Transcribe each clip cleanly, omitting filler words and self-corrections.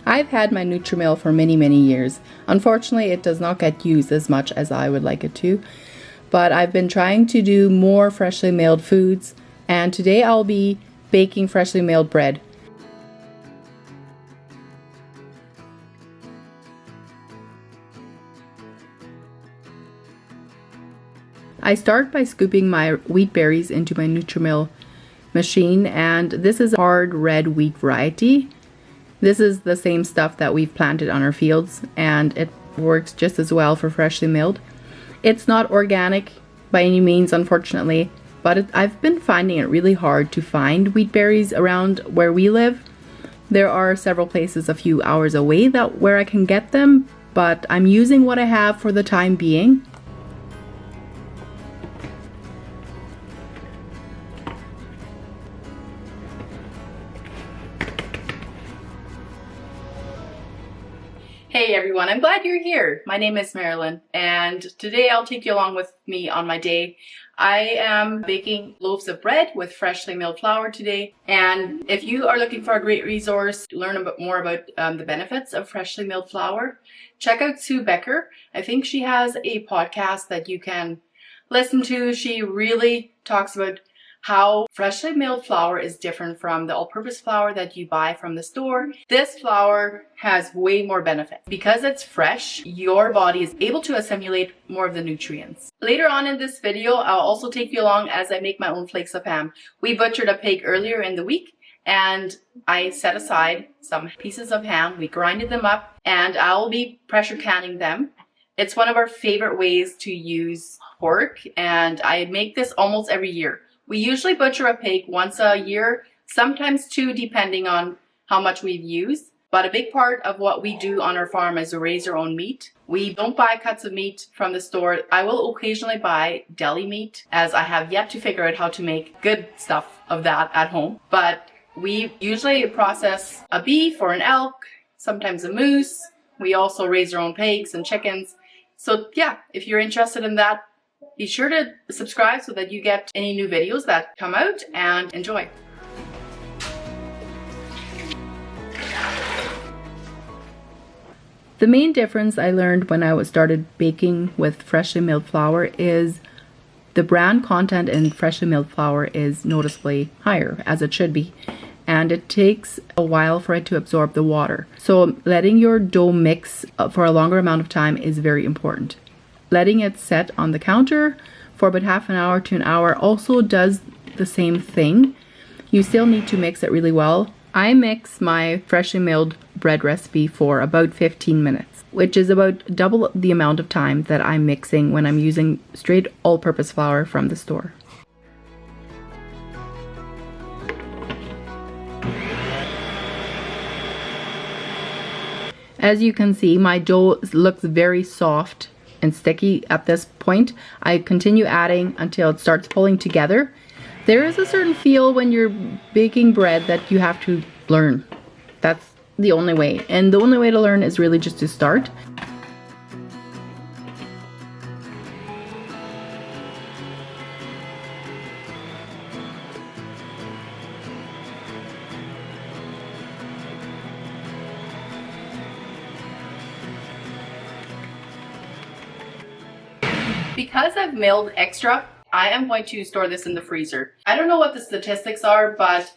I've had my Nutrimil for many years. Unfortunately, it does not get used as much as I would like it to, but I've been trying to do more freshly milled foods, and today I'll be baking freshly milled bread. I start by scooping my wheat berries into my Nutrimil machine, and this is hard red wheat variety. This is the same stuff that we've planted on our fields, and it works just as well for freshly milled. It's not organic by any means, unfortunately, but I've been finding it really hard to find wheat berries around where we live. There are several places a few hours away where I can get them, but I'm using what I have for the time being. Hey everyone, I'm glad you're here. My name is Marilyn, and today I'll take you along with me on my day. I am baking loaves of bread with freshly milled flour today, and if you are looking for a great resource to learn a bit more about the benefits of freshly milled flour, check out Sue Becker. I think she has a podcast that you can listen to. She really talks about how freshly milled flour is different from the all-purpose flour that you buy from the store. This flour has way more benefits. Because it's fresh, your body is able to assimilate more of the nutrients. Later on in this video, I'll also take you along as I make my own flakes of ham. We butchered a pig earlier in the week, and I set aside some pieces of ham. We grinded them up, and I'll be pressure canning them. It's one of our favorite ways to use pork, and I make this almost every year. We usually butcher a pig once a year, sometimes two, depending on how much we've used. But a big part of what we do on our farm is to raise our own meat. We don't buy cuts of meat from the store. I will occasionally buy deli meat, as I have yet to figure out how to make good stuff of that at home. But we usually process a beef or an elk, sometimes a moose. We also raise our own pigs and chickens. So yeah, if you're interested in that, be sure to subscribe so that you get any new videos that come out, and enjoy. The main difference I learned when I started baking with freshly milled flour is the bran content in freshly milled flour is noticeably higher, as it should be, and it takes a while for it to absorb the water. So letting your dough mix for a longer amount of time is very important. Letting it set on the counter for about half an hour to an hour also does the same thing. You still need to mix it really well. I mix my freshly milled bread recipe for about 15 minutes, which is about double the amount of time that I'm mixing when I'm using straight all-purpose flour from the store. As you can see, my dough looks very soft and sticky at this point. I continue adding until it starts pulling together. There is a certain feel when you're baking bread that you have to learn. That's the only way. And the only way to learn is really just to start. Because I've milled extra, I am going to store this in the freezer. I don't know what the statistics are, but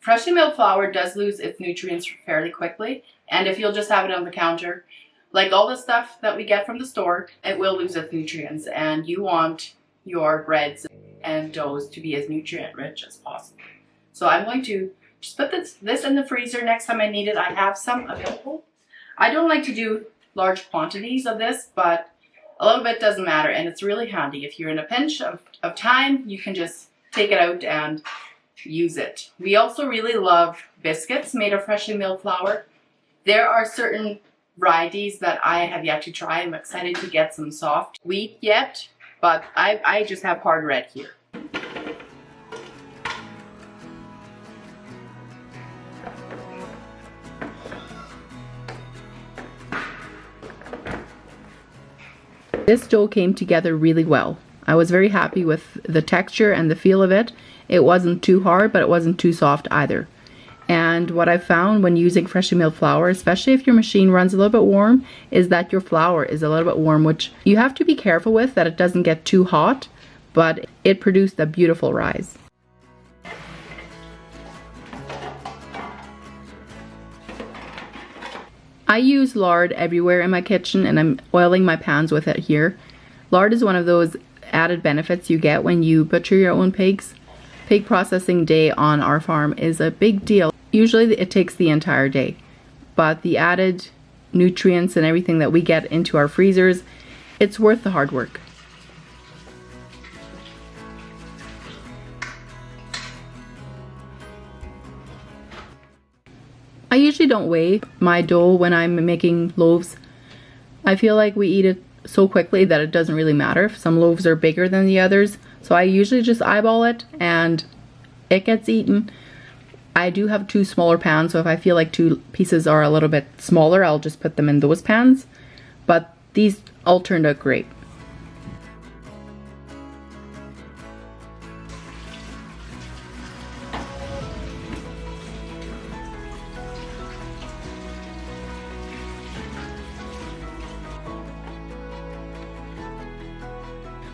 freshly milled flour does lose its nutrients fairly quickly. And if you'll just have it on the counter, like all the stuff that we get from the store, it will lose its nutrients. And you want your breads and doughs to be as nutrient rich as possible. So I'm going to just put this in the freezer. Next time I need it, I have some available. I don't like to do large quantities of this, but a little bit doesn't matter, and it's really handy. If you're in a pinch of time, you can just take it out and use it. We also really love biscuits made of freshly milled flour. There are certain varieties that I have yet to try. I'm excited to get some soft wheat yet, but I just have hard red here. This dough came together really well. I was very happy with the texture and the feel of it. It wasn't too hard, but it wasn't too soft either. And what I found when using freshly milled flour, especially if your machine runs a little bit warm, is that your flour is a little bit warm, which you have to be careful with, that it doesn't get too hot, but it produced a beautiful rise. I use lard everywhere in my kitchen, and I'm oiling my pans with it here. Lard is one of those added benefits you get when you butcher your own pigs. Pig processing day on our farm is a big deal. Usually it takes the entire day, but the added nutrients and everything that we get into our freezers, it's worth the hard work. I usually don't weigh my dough when I'm making loaves. I feel like we eat it so quickly that it doesn't really matter if some loaves are bigger than the others. So I usually just eyeball it and it gets eaten. I do have 2 smaller pans, so if I feel like 2 pieces are a little bit smaller, I'll just put them in those pans. But these all turned out great.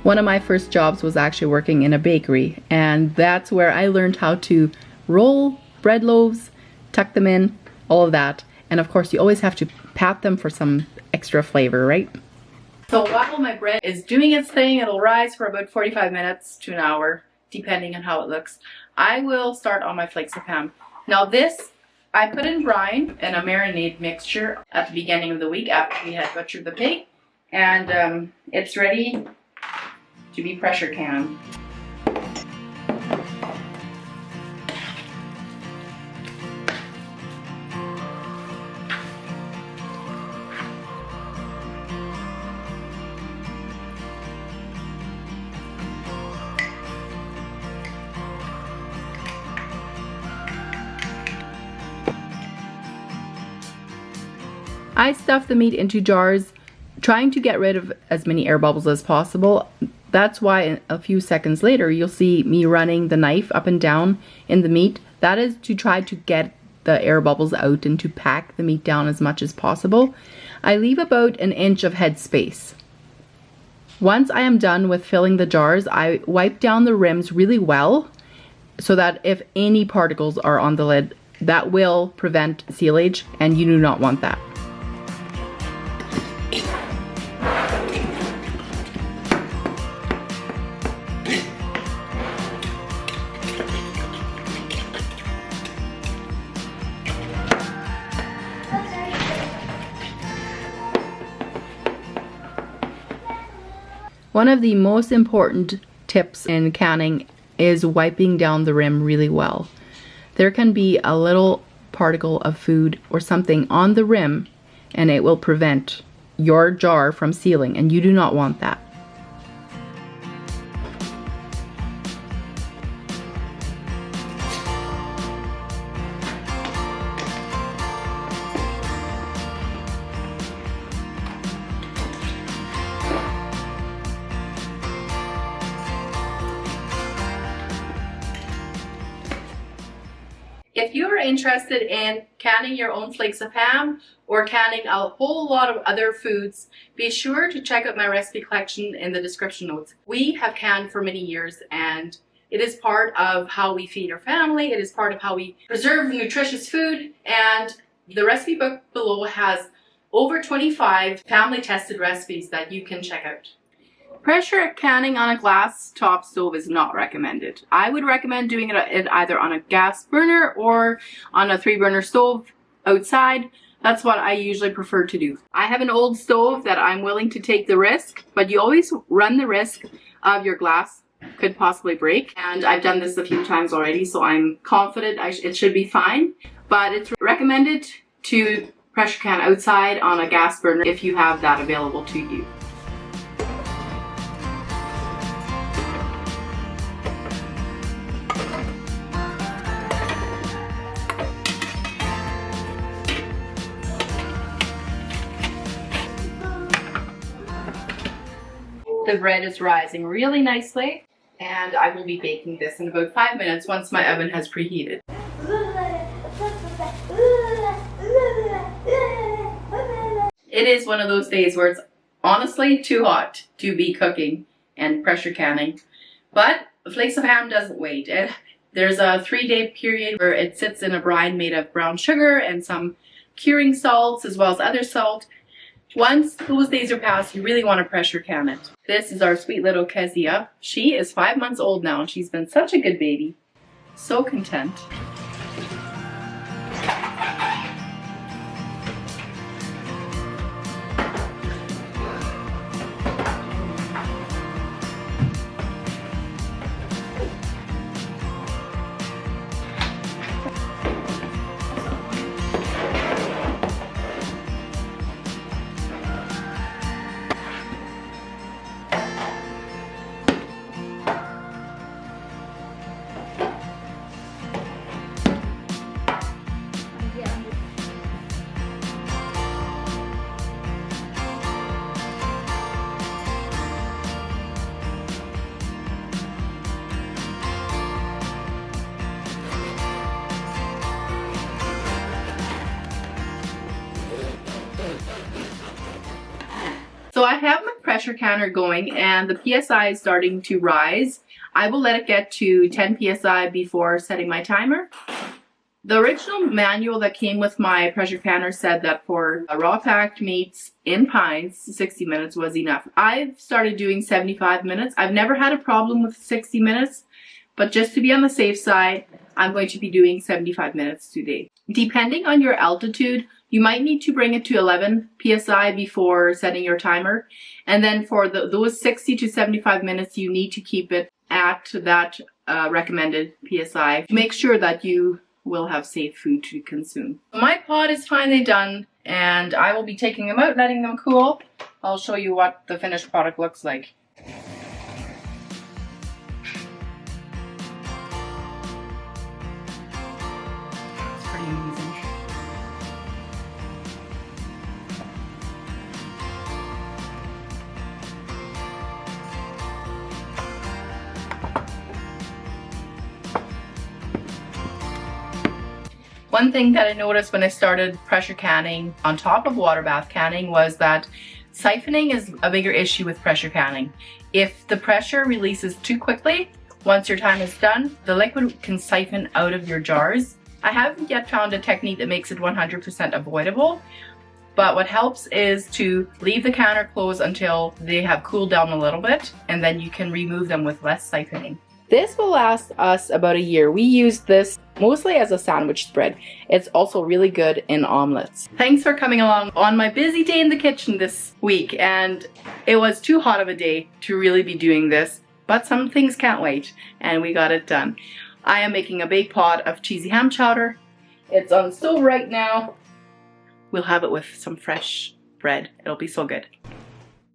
One of my first jobs was actually working in a bakery, and that's where I learned how to roll bread loaves, tuck them in, all of that. And of course you always have to pat them for some extra flavor, right? So while my bread is doing its thing, it'll rise for about 45 minutes to an hour, depending on how it looks. I will start on my flakes of ham. Now this, I put in brine and a marinade mixture at the beginning of the week after we had butchered the pig, and it's ready to be pressure canned. I stuff the meat into jars, trying to get rid of as many air bubbles as possible. That's why a few seconds later you'll see me running the knife up and down in the meat. That is to try to get the air bubbles out and to pack the meat down as much as possible. I leave about an inch of head space. Once I am done with filling the jars, I wipe down the rims really well so that if any particles are on the lid, that will prevent sealage, and you do not want that. One of the most important tips in canning is wiping down the rim really well. There can be a little particle of food or something on the rim and it will prevent your jar from sealing, and you do not want that. If you are interested in canning your own flakes of ham or canning a whole lot of other foods, be sure to check out my recipe collection in the description notes. We have canned for many years, and it is part of how we feed our family. It is part of how we preserve nutritious food, and the recipe book below has over 25 family tested recipes that you can check out. Pressure canning on a glass top stove is not recommended. I would recommend doing it either on a gas burner or on a 3-burner stove outside. That's what I usually prefer to do. I have an old stove that I'm willing to take the risk, but you always run the risk of your glass could possibly break. And I've done this a few times already, so I'm confident it should be fine. But it's recommended to pressure can outside on a gas burner if you have that available to you. The bread is rising really nicely, and I will be baking this in about 5 minutes once my oven has preheated. It is one of those days where it's honestly too hot to be cooking and pressure canning. But Flakes of Ham doesn't wait. There's a 3-day period where it sits in a brine made of brown sugar and some curing salts as well as other salt. Once those days are passed, you really want to pressure can it. This is our sweet little Kezia. She is 5 months old now and she's been such a good baby. So content. So I have my pressure canner going and the PSI is starting to rise. I will let it get to 10 PSI before setting my timer. The original manual that came with my pressure canner said that for raw packed meats in pints, 60 minutes was enough. I've started doing 75 minutes. I've never had a problem with 60 minutes, but just to be on the safe side, I'm going to be doing 75 minutes today. Depending on your altitude, you might need to bring it to 11 PSI before setting your timer. And then for those 60 to 75 minutes, you need to keep it at that recommended PSI. Make sure that you will have safe food to consume. My pot is finally done and I will be taking them out, letting them cool. I'll show you what the finished product looks like. It's pretty amazing. One thing that I noticed when I started pressure canning on top of water bath canning was that siphoning is a bigger issue with pressure canning. If the pressure releases too quickly, once your time is done, the liquid can siphon out of your jars. I haven't yet found a technique that makes it 100% avoidable, but what helps is to leave the canner closed until they have cooled down a little bit, and then you can remove them with less siphoning. This will last us about a year. We use this mostly as a sandwich spread. It's also really good in omelets. Thanks for coming along on my busy day in the kitchen this week, and it was too hot of a day to really be doing this, but some things can't wait, and we got it done. I am making a big pot of cheesy ham chowder. It's on the stove right now. We'll have it with some fresh bread. It'll be so good.